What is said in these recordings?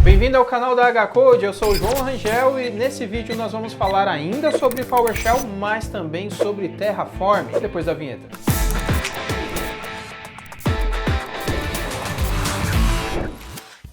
Bem-vindo ao canal da HCode, eu sou o João Rangel e nesse vídeo nós vamos falar ainda sobre PowerShell, mas também sobre Terraform, depois da vinheta.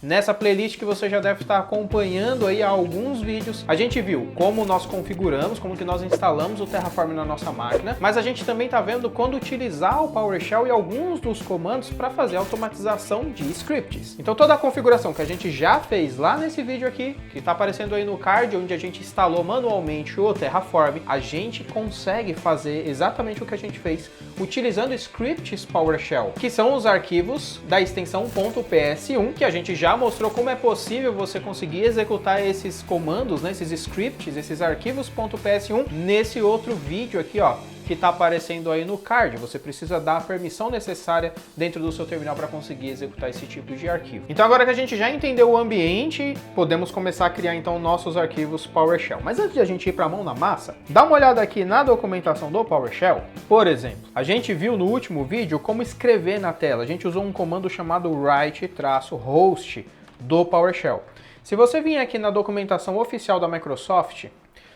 Nessa playlist que você já deve estar acompanhando aí há alguns vídeos, a gente viu como nós configuramos, como que nós instalamos o Terraform na nossa máquina, mas a gente também está vendo quando utilizar o PowerShell e alguns dos comandos para fazer a automatização de scripts. Então toda a configuração que a gente já fez lá nesse vídeo aqui, que está aparecendo aí no card, onde a gente instalou manualmente o Terraform, a gente consegue fazer exatamente o que a gente fez utilizando scripts PowerShell, que são os arquivos da extensão .ps1, que a gente já mostrou como é possível você conseguir executar esses comandos, né, esses scripts, esses arquivos .ps1 nesse outro vídeo aqui, ó, que está aparecendo aí no card. Você precisa dar a permissão necessária dentro do seu terminal para conseguir executar esse tipo de arquivo. Então agora que a gente já entendeu o ambiente, podemos começar a criar então nossos arquivos PowerShell. Mas antes de a gente ir para a mão na massa, dá uma olhada aqui na documentação do PowerShell. Por exemplo, a gente viu no último vídeo como escrever na tela. A gente usou um comando chamado write-host do PowerShell. Se você vir aqui na documentação oficial da Microsoft,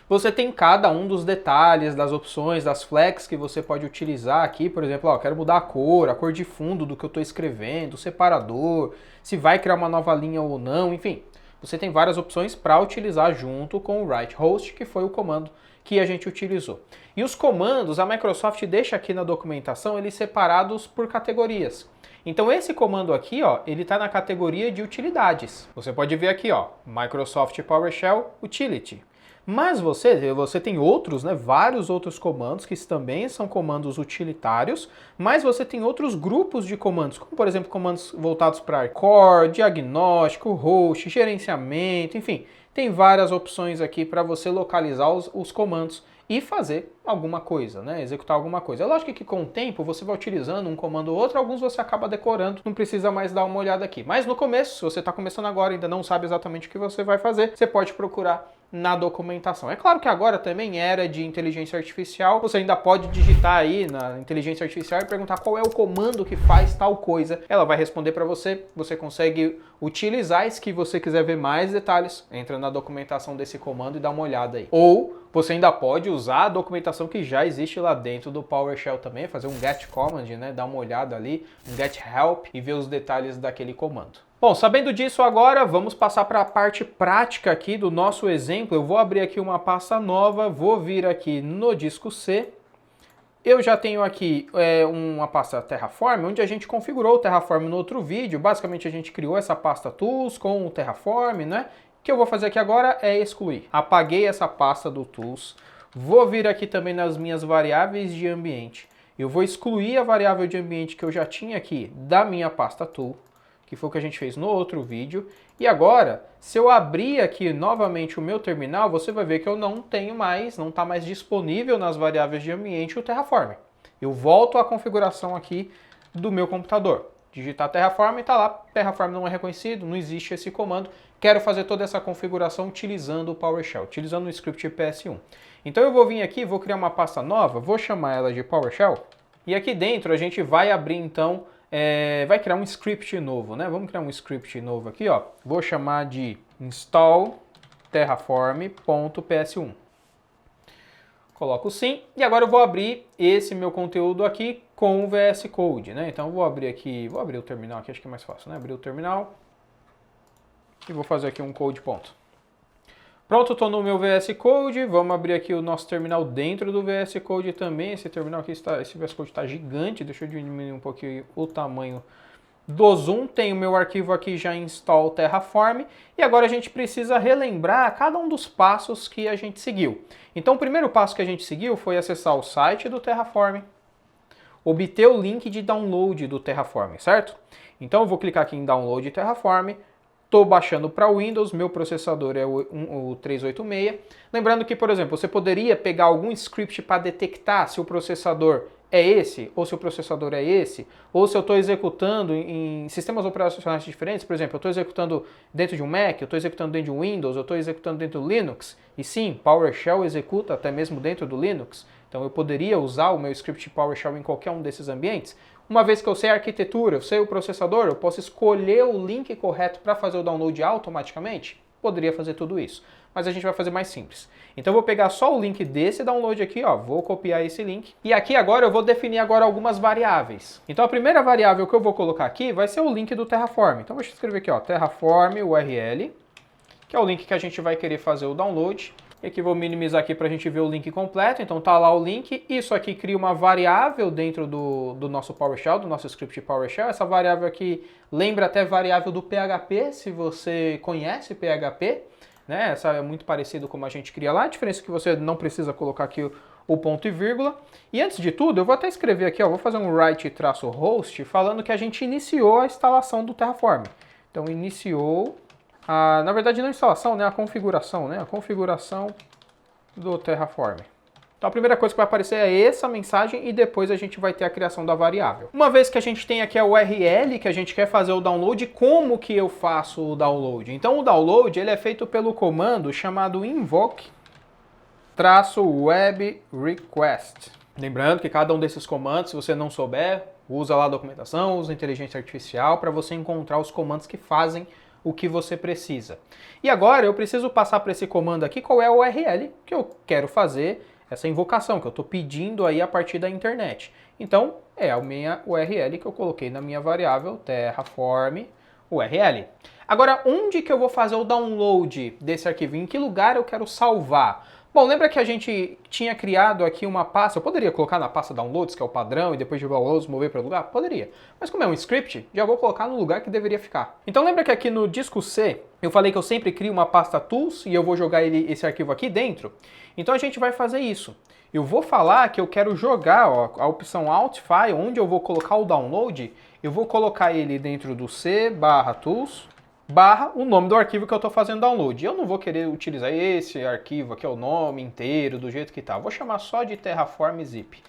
você tem cada um dos detalhes, das opções, das flags que você pode utilizar aqui. Por exemplo, ó, quero mudar a cor de fundo do que eu estou escrevendo, o separador, se vai criar uma nova linha ou não, enfim. Você tem várias opções para utilizar junto com o write-host, que foi o comando que a gente utilizou. E os comandos, a Microsoft deixa aqui na documentação, eles separados por categorias. Então esse comando aqui, ó, ele está na categoria de utilidades. Você pode ver aqui, ó, Microsoft PowerShell Utility. Mas você tem outros, né, vários outros comandos que também são comandos utilitários, mas você tem outros grupos de comandos, como por exemplo comandos voltados para core, diagnóstico, host, gerenciamento, enfim, tem várias opções aqui para você localizar os comandos e fazer alguma coisa, né? Executar alguma coisa. É lógico que com o tempo você vai utilizando um comando ou outro, alguns você acaba decorando, não precisa mais dar uma olhada aqui. Mas no começo, se você está começando agora e ainda não sabe exatamente o que você vai fazer, você pode procurar na documentação. É claro que agora também era de inteligência artificial, você ainda pode digitar aí na inteligência artificial e perguntar qual é o comando que faz tal coisa. Ela vai responder para você, você consegue utilizar, e se você quiser ver mais detalhes, entra na documentação desse comando e dá uma olhada aí. Ou você ainda pode usar a documentação que já existe lá dentro do PowerShell também, fazer um get command, né, dar uma olhada ali, um get help e ver os detalhes daquele comando. Bom, sabendo disso agora, vamos passar para a parte prática aqui do nosso exemplo. Eu vou abrir aqui uma pasta nova, vou vir aqui no disco C. Eu já tenho aqui uma pasta Terraform, onde a gente configurou o Terraform no outro vídeo. Basicamente a gente criou essa pasta Tools com o Terraform, né? O que eu vou fazer aqui agora é excluir. Apaguei essa pasta do Tools. Vou vir aqui também nas minhas variáveis de ambiente. Eu vou excluir a variável de ambiente que eu já tinha aqui da minha pasta Tool, que foi o que a gente fez no outro vídeo. E agora, se eu abrir aqui novamente o meu terminal, você vai ver que eu não tenho mais, não está mais disponível nas variáveis de ambiente o Terraform. Eu volto à configuração aqui do meu computador. Digitar Terraform e está lá, Terraform não é reconhecido, não existe esse comando. Quero fazer toda essa configuração utilizando o PowerShell, utilizando o script PS1. Então eu vou vir aqui, vou criar uma pasta nova, vou chamar ela de PowerShell. E aqui dentro a gente vai abrir então, vai criar um script novo, né? Vamos criar um script novo aqui, ó. Vou chamar de install terraform.ps1. Coloco sim, e agora eu vou abrir esse meu conteúdo aqui com o VS Code, né? Então eu vou abrir aqui, vou abrir o terminal aqui, acho que é mais fácil, né? Abrir o terminal e vou fazer aqui um code ponto. Pronto, estou no meu VS Code, vamos abrir aqui o nosso terminal dentro do VS Code também. Esse terminal aqui está, esse VS Code está gigante, deixa eu diminuir um pouquinho o tamanho do zoom. Tem o meu arquivo aqui já install Terraform e agora a gente precisa relembrar cada um dos passos que a gente seguiu. Então o primeiro passo que a gente seguiu foi acessar o site do Terraform, obter o link de download do Terraform, certo? Então eu vou clicar aqui em download Terraform. Estou baixando para Windows, meu processador é o 386. Lembrando que, por exemplo, você poderia pegar algum script para detectar se o processador é esse, ou se o processador é esse, ou se eu estou executando em sistemas operacionais diferentes. Por exemplo, eu estou executando dentro de um Mac, eu estou executando dentro de um Windows, eu estou executando dentro do Linux. E sim, PowerShell executa até mesmo dentro do Linux. Então eu poderia usar o meu script PowerShell em qualquer um desses ambientes. Uma vez que eu sei a arquitetura, eu sei o processador, eu posso escolher o link correto para fazer o download automaticamente? Poderia fazer tudo isso, mas a gente vai fazer mais simples. Então eu vou pegar só o link desse download aqui, ó, vou copiar esse link. E aqui agora eu vou definir agora algumas variáveis. Então a primeira variável que eu vou colocar aqui vai ser o link do Terraform. Então vou escrever aqui, ó, Terraform URL, que é o link que a gente vai querer fazer o download. E aqui vou minimizar aqui para a gente ver o link completo. Então tá lá o link. Isso aqui cria uma variável dentro do nosso PowerShell, do nosso script PowerShell. Essa variável aqui lembra até variável do PHP, se você conhece PHP. Né? Essa é muito parecido como a gente cria lá. A diferença é que você não precisa colocar aqui o ponto e vírgula. E antes de tudo, eu vou até escrever aqui, ó, vou fazer um write-host falando que a gente iniciou a instalação do Terraform. Então iniciou... na verdade não a instalação, né? A configuração, né? A configuração do Terraform. Então a primeira coisa que vai aparecer é essa mensagem e depois a gente vai ter a criação da variável. Uma vez que a gente tem aqui a URL que a gente quer fazer o download, como que eu faço o download? Então o download ele é feito pelo comando chamado invoke-web request. Lembrando que cada um desses comandos, se você não souber, usa lá a documentação, usa a inteligência artificial para você encontrar os comandos que fazem o que você precisa. E agora eu preciso passar para esse comando aqui qual é a URL que eu quero fazer essa invocação, que eu estou pedindo aí a partir da internet. Então, é a minha URL que eu coloquei na minha variável Terraform URL. Agora, onde que eu vou fazer o download desse arquivo? Em que lugar eu quero salvar? Bom, lembra que a gente tinha criado aqui uma pasta, eu poderia colocar na pasta downloads, que é o padrão, e depois de downloads mover para o lugar? Poderia. Mas como é um script, já vou colocar no lugar que deveria ficar. Então lembra que aqui no disco C, eu falei que eu sempre crio uma pasta tools e eu vou jogar esse arquivo aqui dentro? Então a gente vai fazer isso. Eu vou falar que eu quero jogar, ó, a opção Alt File, onde eu vou colocar o download, eu vou colocar ele dentro do C/tools, o nome do arquivo que eu estou fazendo download. Eu não vou querer utilizar esse arquivo aqui, é o nome inteiro, do jeito que está. Vou chamar só de Terraform Zip.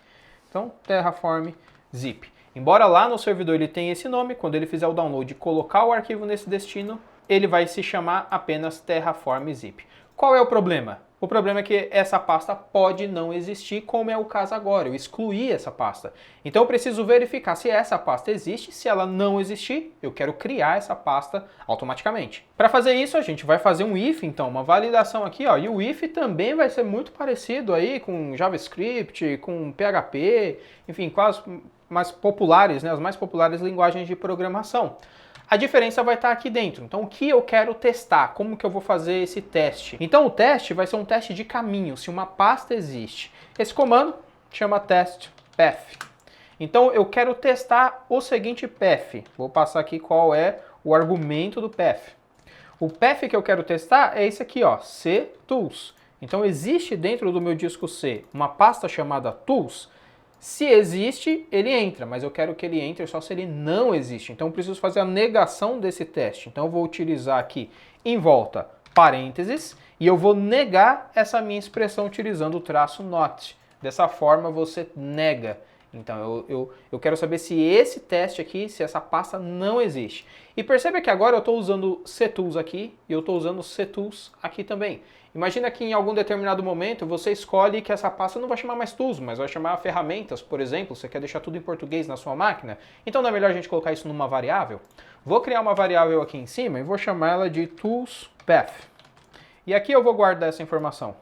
Então, Terraform Zip. Embora lá no servidor ele tenha esse nome, quando ele fizer o download e colocar o arquivo nesse destino, ele vai se chamar apenas Terraform Zip. Qual é o problema? O problema é que essa pasta pode não existir, como é o caso agora. Eu excluí essa pasta. Então eu preciso verificar se essa pasta existe. Se ela não existir, eu quero criar essa pasta automaticamente. Para fazer isso, a gente vai fazer um if, então, uma validação aqui, ó. E o if também vai ser muito parecido aí com JavaScript, com PHP, enfim, com as mais populares, né, as mais populares linguagens de programação. A diferença vai estar aqui dentro. Então, o que eu quero testar? Como que eu vou fazer esse teste? Então, o teste vai ser um teste de caminho, se uma pasta existe. Esse comando chama test_path. Então, eu quero testar o seguinte path. Vou passar aqui qual é o argumento do path. O path que eu quero testar é esse aqui, ó, C_tools. Então, existe dentro do meu disco C uma pasta chamada tools. Se existe, ele entra, mas eu quero que ele entre só se ele não existe. Então eu preciso fazer a negação desse teste. Então eu vou utilizar aqui em volta parênteses e eu vou negar essa minha expressão utilizando o traço not. Dessa forma você nega. Então eu quero saber se esse teste aqui, se essa pasta não existe. E perceba que agora eu estou usando ctools aqui e eu estou usando ctools aqui também. Imagina que em algum determinado momento você escolhe que essa pasta não vai chamar mais tools, mas vai chamar ferramentas, por exemplo, você quer deixar tudo em português na sua máquina, então não é melhor a gente colocar isso numa variável? Vou criar uma variável aqui em cima e vou chamar ela de toolsPath. E aqui eu vou guardar essa informação.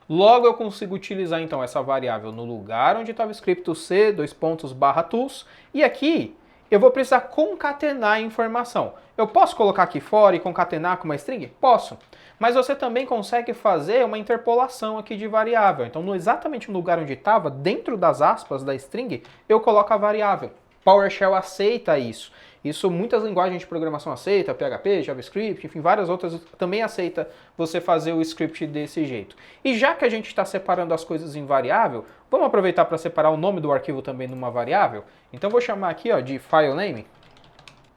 Logo eu consigo utilizar então essa variável no lugar onde estava escrito C:/tools e aqui eu vou precisar concatenar a informação. Eu posso colocar aqui fora e concatenar com uma string? Posso. Mas você também consegue fazer uma interpolação aqui de variável. Então, exatamente no lugar onde estava, dentro das aspas da string, eu coloco a variável. PowerShell aceita isso. Isso muitas linguagens de programação aceitam, PHP, JavaScript, enfim, várias outras também aceita você fazer o script desse jeito. E já que a gente está separando as coisas em variável, vamos aproveitar para separar o nome do arquivo também numa variável? Então vou chamar aqui, ó, de filename,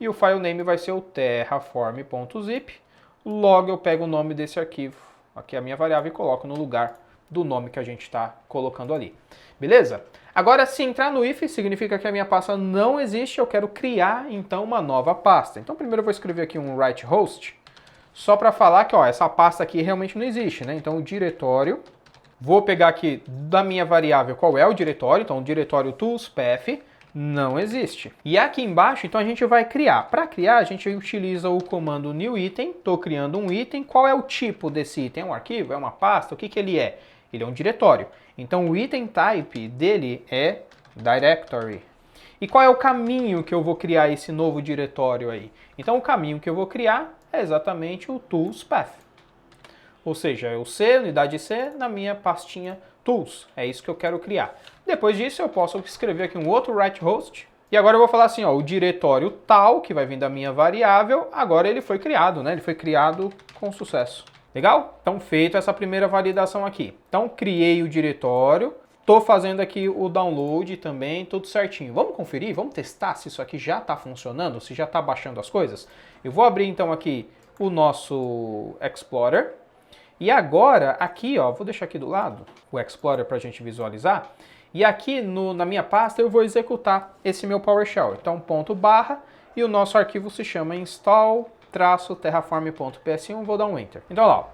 e o filename vai ser o terraform.zip. Logo eu pego o nome desse arquivo, aqui é a minha variável, e coloco no lugar do nome que a gente está colocando ali. Beleza? Agora, se entrar no if, significa que a minha pasta não existe, eu quero criar, então, uma nova pasta. Então, primeiro eu vou escrever aqui um write-host, só para falar que, ó, essa pasta aqui realmente não existe, né? Então, o diretório, vou pegar aqui da minha variável qual é o diretório, então, o diretório toolspath, Não existe. E aqui embaixo, então a gente vai criar. Para criar, a gente utiliza o comando new item. Estou criando um item. Qual é o tipo desse item? É um arquivo? É uma pasta? O que ele é? Ele é um diretório. Então o item type dele é directory. E qual é o caminho que eu vou criar esse novo diretório aí? Então o caminho que eu vou criar é exatamente o tools path. Ou seja, é o C, unidade C, na minha pastinha tools. É isso que eu quero criar. Depois disso eu posso escrever aqui um outro write host. E agora eu vou falar assim, ó, o diretório tal, que vai vir da minha variável, agora ele foi criado, né? Ele foi criado com sucesso. Legal? Então, feito essa primeira validação aqui. Então, criei o diretório. Estou fazendo aqui o download também, tudo certinho. Vamos conferir? Vamos testar se isso aqui já está funcionando, se já está baixando as coisas? Eu vou abrir então aqui o nosso Explorer. E agora, aqui, ó, vou deixar aqui do lado o Explorer para a gente visualizar. E aqui na minha pasta eu vou executar esse meu PowerShell. Então, ponto barra, e o nosso arquivo se chama install-terraform.ps1, vou dar um Enter. Então, lá, ó,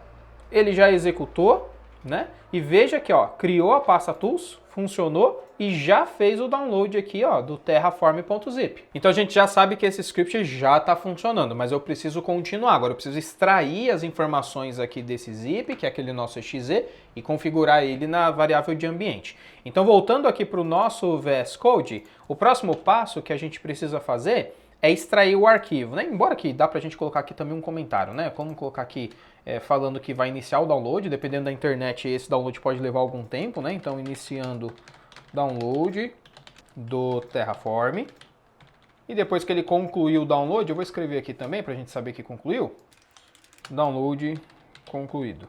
ele já executou, né? E veja aqui, ó, criou a pasta tools, funcionou e já fez o download aqui, ó, do terraform.zip. Então a gente já sabe que esse script já está funcionando, mas eu preciso continuar. Agora eu preciso extrair as informações aqui desse zip, que é aquele nosso exe, e configurar ele na variável de ambiente. Então voltando aqui para o nosso VS Code, o próximo passo que a gente precisa fazer é extrair o arquivo, né? Embora que dá pra gente colocar aqui também um comentário, né? Como colocar aqui falando que vai iniciar o download, dependendo da internet, esse download pode levar algum tempo, né? Então, iniciando download do Terraform. E depois que ele concluir o download, eu vou escrever aqui também pra gente saber que concluiu. Download concluído.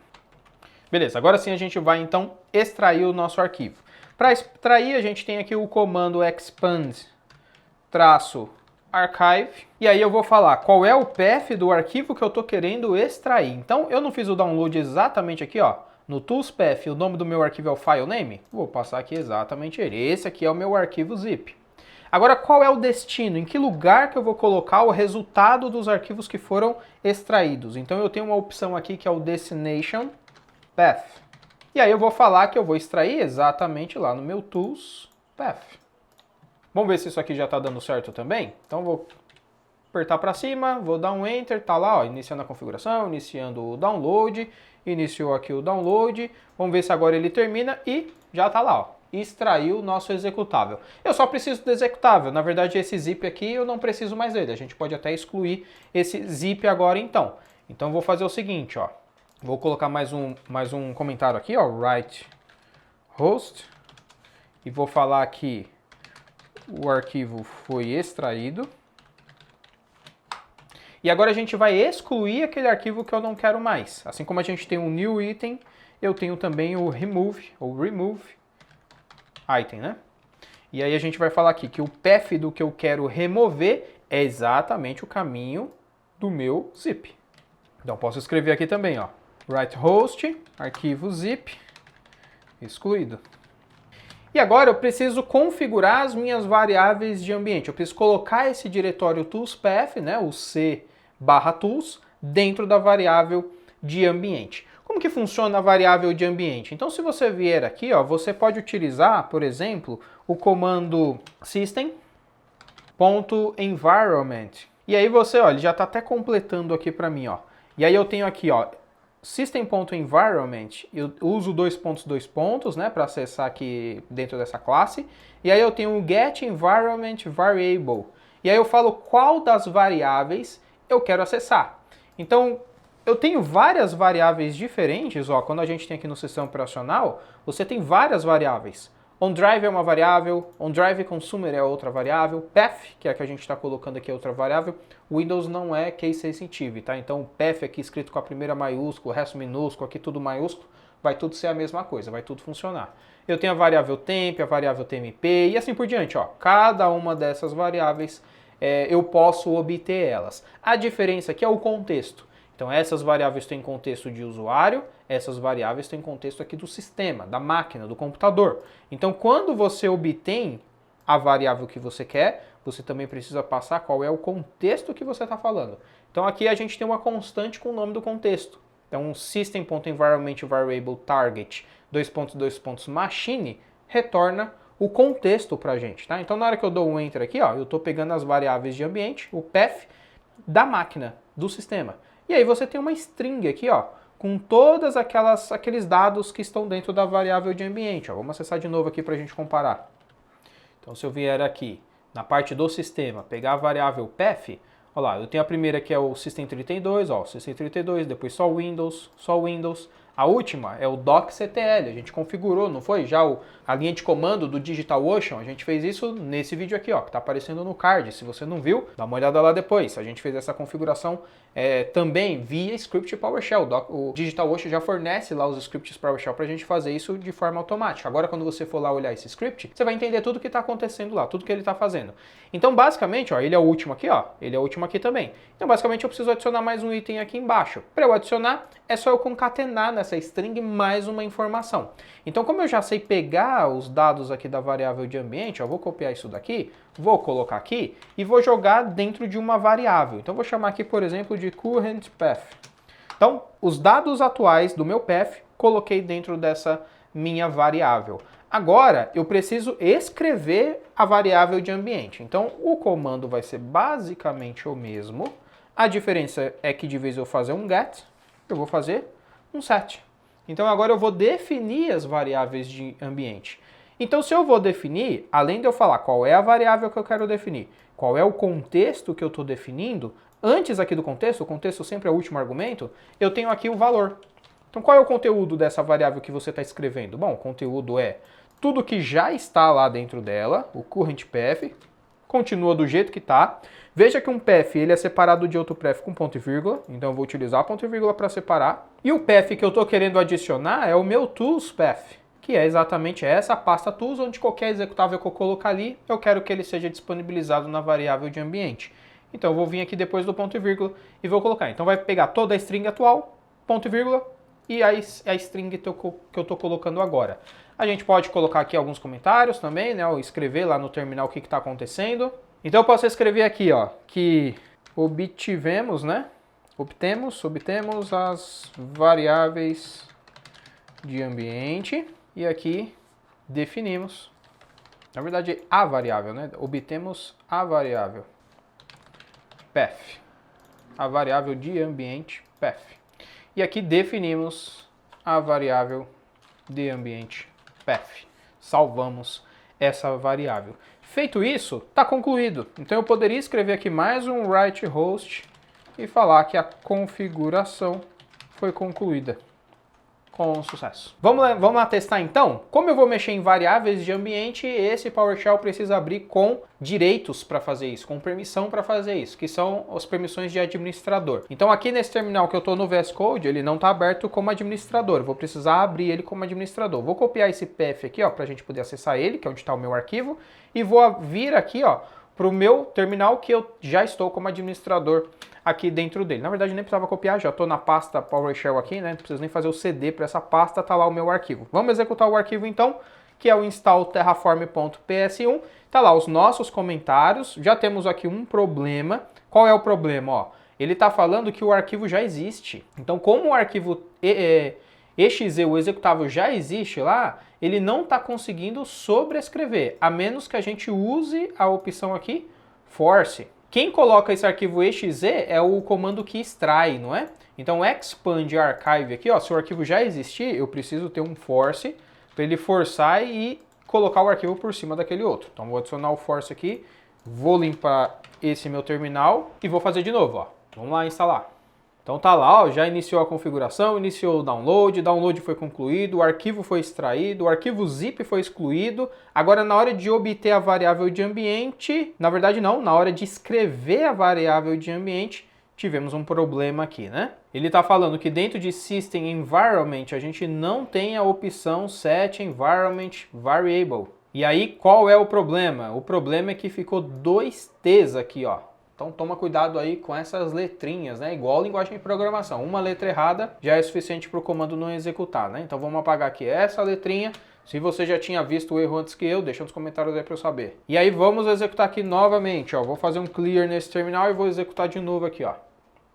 Beleza, agora sim a gente vai então extrair o nosso arquivo. Para extrair, a gente tem aqui o comando expand-archive, e aí eu vou falar qual é o path do arquivo que eu estou querendo extrair. Então, eu não fiz o download exatamente aqui, ó, no tools path, o nome do meu arquivo é o file name, vou passar aqui exatamente ele. Esse aqui é o meu arquivo zip. Agora, qual é o destino? Em que lugar que eu vou colocar o resultado dos arquivos que foram extraídos? Então, eu tenho uma opção aqui que é o destination path. E aí eu vou falar que eu vou extrair exatamente lá no meu tools path. Vamos ver se isso aqui já está dando certo também? Então vou apertar para cima, vou dar um Enter, tá lá, ó, iniciando a configuração, iniciando o download, iniciou aqui o download, vamos ver se agora ele termina e já está lá, ó, extraiu o nosso executável. Eu só preciso do executável, na verdade esse zip aqui eu não preciso mais dele, a gente pode até excluir esse zip agora então. Então vou fazer o seguinte, ó, vou colocar mais um comentário aqui, ó, write host, e vou falar que o arquivo foi extraído. E agora a gente vai excluir aquele arquivo que eu não quero mais. Assim como a gente tem um new item, eu tenho também o remove, ou remove item, né? E aí a gente vai falar aqui que o path do que eu quero remover é exatamente o caminho do meu zip. Então posso escrever aqui também, ó, write host, arquivo zip, excluído. E agora eu preciso configurar as minhas variáveis de ambiente. Eu preciso colocar esse diretório toolspath, né, o C/tools, dentro da variável de ambiente. Como que funciona a variável de ambiente? Então, se você vier aqui, ó, você pode utilizar, por exemplo, o comando system.environment. E aí você, ó, ele já está até completando aqui para mim, ó. E aí eu tenho aqui, ó, system.environment, eu uso dois pontos, né, para acessar aqui dentro dessa classe. E aí eu tenho o getEnvironmentVariable. E aí eu falo qual das variáveis eu quero acessar. Então, eu tenho várias variáveis diferentes, ó, quando a gente tem aqui no sistema operacional, você tem várias variáveis. OnDrive é uma variável, OnDrive Consumer é outra variável, path, que é a que a gente está colocando aqui, é outra variável. Windows não é case sensitive, tá? Então o path aqui escrito com a primeira maiúscula, o resto minúsculo, aqui tudo maiúsculo, vai tudo ser a mesma coisa, vai tudo funcionar. Eu tenho a variável temp, a variável tmp e assim por diante, ó. Cada uma dessas variáveis eu posso obter elas. A diferença aqui é o contexto. Então essas variáveis têm contexto de usuário, essas variáveis têm contexto aqui do sistema, da máquina, do computador. Então quando você obtém a variável que você quer, você também precisa passar qual é o contexto que você está falando. Então aqui a gente tem uma constante com o nome do contexto. Então system.environmentVariable target, ; machine, retorna o contexto para a gente, tá? Então na hora que eu dou um Enter aqui, ó, eu estou pegando as variáveis de ambiente, o path da máquina, do sistema. E aí você tem uma string aqui, ó, com todas aqueles dados que estão dentro da variável de ambiente. Ó. Vamos acessar de novo aqui para a gente comparar. Então se eu vier aqui na parte do sistema, pegar a variável path, olha lá, eu tenho a primeira que é o System32, ó, System32, depois só Windows. A última é o docstl, a gente configurou, não foi? Já a linha de comando do DigitalOcean, a gente fez isso nesse vídeo aqui, ó, que está aparecendo no card. Se você não viu, dá uma olhada lá depois. A gente fez essa configuração também via script PowerShell. O DigitalOcean já fornece lá os scripts PowerShell para a gente fazer isso de forma automática. Agora, quando você for lá olhar esse script, você vai entender tudo que está acontecendo lá, tudo que ele está fazendo. Então, basicamente, ó, ele é o último aqui, ó, ele é o último aqui também. Então, basicamente, eu preciso adicionar mais um item aqui embaixo. Para eu adicionar, é só eu concatenar nessa string mais uma informação. Então, como eu já sei pegar os dados aqui da variável de ambiente, eu vou copiar isso daqui, vou colocar aqui e vou jogar dentro de uma variável. Então, eu vou chamar aqui, por exemplo, de current path. Então, os dados atuais do meu path, coloquei dentro dessa minha variável. Agora, eu preciso escrever a variável de ambiente. Então, o comando vai ser basicamente o mesmo. A diferença é que de vez eu fazer um get, eu vou fazer um set. Então, agora eu vou definir as variáveis de ambiente. Então, se eu vou definir, além de eu falar qual é a variável que eu quero definir, qual é o contexto que eu estou definindo, antes aqui do contexto, o contexto sempre é o último argumento, eu tenho aqui o valor. Então, qual é o conteúdo dessa variável que você está escrevendo? Bom, o conteúdo é tudo que já está lá dentro dela, o current path, continua do jeito que está. Veja que um path ele é separado de outro path com ponto e vírgula, então eu vou utilizar ponto e vírgula para separar. E o path que eu estou querendo adicionar é o meu tools path, que é exatamente essa pasta tools, onde qualquer executável que eu colocar ali, eu quero que ele seja disponibilizado na variável de ambiente. Então eu vou vir aqui depois do ponto e vírgula e vou colocar. Então vai pegar toda a string atual, ponto e vírgula, e a string que eu estou colocando agora. A gente pode colocar aqui alguns comentários também, né? Ou escrever lá no terminal o que está acontecendo. Então eu posso escrever aqui, ó, que obtemos as variáveis de ambiente e aqui definimos, na verdade, a variável, né? Obtemos a variável path, a variável de ambiente path. E aqui definimos a variável de ambiente path. Salvamos essa variável. Feito isso, está concluído. Então eu poderia escrever aqui mais um write host e falar que a configuração foi concluída com sucesso. Vamos lá testar então? Como eu vou mexer em variáveis de ambiente, esse PowerShell precisa abrir com direitos para fazer isso, com permissão para fazer isso, que são as permissões de administrador. Então aqui nesse terminal que eu estou no VS Code, ele não está aberto como administrador, eu vou precisar abrir ele como administrador. Vou copiar esse path aqui, ó, para a gente poder acessar ele, que é onde está o meu arquivo, e vou vir aqui, ó, para o meu terminal que eu já estou como administrador aqui dentro dele. Na verdade, nem precisava copiar, já estou na pasta PowerShell aqui, né? Não preciso nem fazer o CD para essa pasta, tá lá o meu arquivo. Vamos executar o arquivo então, que é o install terraform.ps1. Tá lá os nossos comentários. Já temos aqui um problema. Qual é o problema? Ó, ele está falando que o arquivo já existe. Então, como o arquivo exe, o executável, já existe lá, ele não está conseguindo sobrescrever, a menos que a gente use a opção aqui, force. Quem coloca esse arquivo exe é o comando que extrai, não é? Então, expand archive aqui, ó, se o arquivo já existir, eu preciso ter um force para ele forçar e colocar o arquivo por cima daquele outro. Então, vou adicionar o force aqui, vou limpar esse meu terminal e vou fazer de novo, ó. Vamos lá instalar. Então tá lá, ó, já iniciou a configuração, iniciou o download foi concluído, o arquivo foi extraído, o arquivo zip foi excluído. Agora na hora de obter a variável de ambiente, na verdade não, na hora de escrever a variável de ambiente, tivemos um problema aqui, né? Ele está falando que dentro de System Environment a gente não tem a opção Set Environment Variable. E aí qual é o problema? O problema é que ficou 2 T's aqui, ó. Então toma cuidado aí com essas letrinhas, né? Igual a linguagem de programação. Uma letra errada já é suficiente para o comando não executar, né? Então vamos apagar aqui essa letrinha. Se você já tinha visto o erro antes que eu, deixa nos comentários aí para eu saber. E aí vamos executar aqui novamente, ó. Vou fazer um clear nesse terminal e vou executar de novo aqui, ó.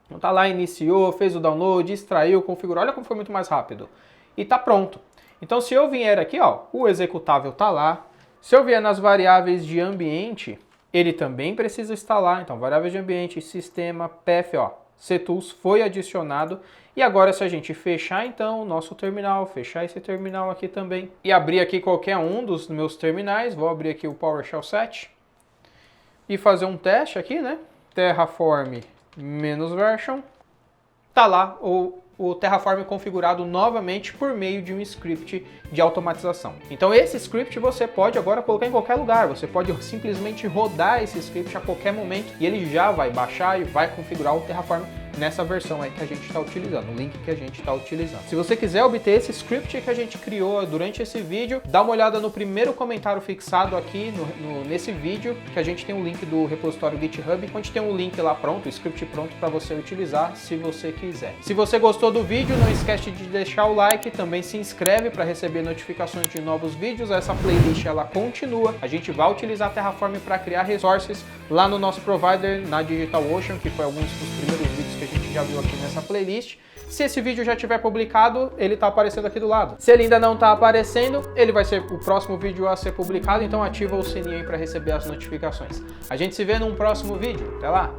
Então tá lá, iniciou, fez o download, extraiu, configurou. Olha como foi muito mais rápido. E tá pronto. Então se eu vier aqui, ó, o executável tá lá, Se eu vier nas variáveis de ambiente, ele também precisa estar lá. Então, variáveis de ambiente, sistema, path, ó, ctools foi adicionado. E agora, se a gente fechar, então, o nosso terminal, fechar esse terminal aqui também, e abrir aqui qualquer um dos meus terminais, vou abrir aqui o PowerShell 7, e fazer um teste aqui, né? Terraform -version, tá lá o Terraform configurado novamente por meio de um script de automatização. Então esse script você pode agora colocar em qualquer lugar, você pode simplesmente rodar esse script a qualquer momento e ele já vai baixar e vai configurar o Terraform nessa versão aí que a gente está utilizando, o link que a gente está utilizando. Se você quiser obter esse script que a gente criou durante esse vídeo, dá uma olhada no primeiro comentário fixado aqui nesse vídeo, que a gente tem um link do repositório GitHub, onde tem um link lá pronto, o script pronto para você utilizar se você quiser. Se você gostou do vídeo, não esquece de deixar o like, também se inscreve para receber notificações de novos vídeos. Essa playlist ela continua, a gente vai utilizar Terraform para criar resources lá no nosso provider, na DigitalOcean, que foi alguns dos primeiros vídeos que a gente já viu aqui nessa playlist. Se esse vídeo já tiver publicado, ele está aparecendo aqui do lado. Se ele ainda não está aparecendo, ele vai ser o próximo vídeo a ser publicado, então ativa o sininho aí para receber as notificações. A gente se vê num próximo vídeo. Até lá!